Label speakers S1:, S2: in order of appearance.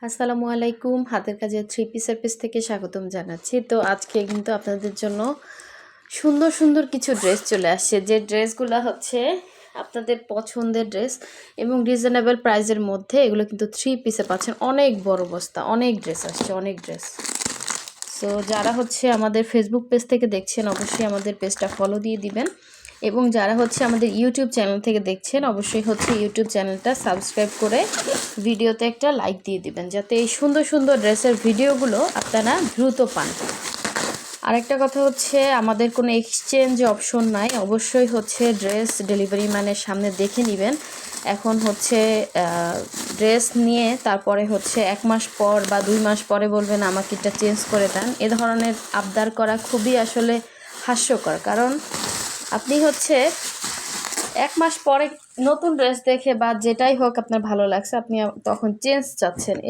S1: আসসালামু আলাইকুম। হাতের কাজের থ্রি পিসের পেজ থেকে স্বাগতম জানাচ্ছি। তো আজকে কিন্তু আপনাদের জন্য সুন্দর সুন্দর কিছু ড্রেস চলে আসছে, যে ড্রেসগুলো হচ্ছে আপনাদের পছন্দের ড্রেস এবং রিজনেবল প্রাইসের মধ্যে। এগুলো কিন্তু থ্রি পিসে পাচ্ছেন। অনেক বড় বস্তা, অনেক ড্রেস আসছে, অনেক ড্রেস। সো যারা হচ্ছে আমাদের ফেসবুক পেজ থেকে দেখছেন অবশ্যই আমাদের পেজটা ফলো দিয়ে দিবেন, এবং যারা হচ্ছে আমাদের ইউটিউব চ্যানেল থেকে দেখছেন অবশ্যই হচ্ছে ইউটিউব চ্যানেলটা সাবস্ক্রাইব করে ভিডিওতে একটা লাইক দিয়ে দিবেন, যাতে এই সুন্দর সুন্দর ড্রেসের ভিডিওগুলো আপনারা দ্রুত পান। আরেকটা কথা হচ্ছে, আমাদের কোনো এক্সচেঞ্জ অপশন নাই। অবশ্যই হচ্ছে ড্রেস ডেলিভারি ম্যানের সামনে দেখে নেবেন। এখন হচ্ছে ড্রেস নিয়ে তারপরে হচ্ছে 1 মাস পর বা 2 মাস পরে বলবেন আমাকে এটা চেঞ্জ করে দেন। এ ধরনের আবদার করা খুবই আসলে হাস্যকর। কারণ আপনি হচ্ছে 1 মাস পরে নতুন ড্রেস দেখে বা যেটাই হোক আপনার ভালো লাগছে, আপনি তখন চেঞ্জ চাচ্ছেন।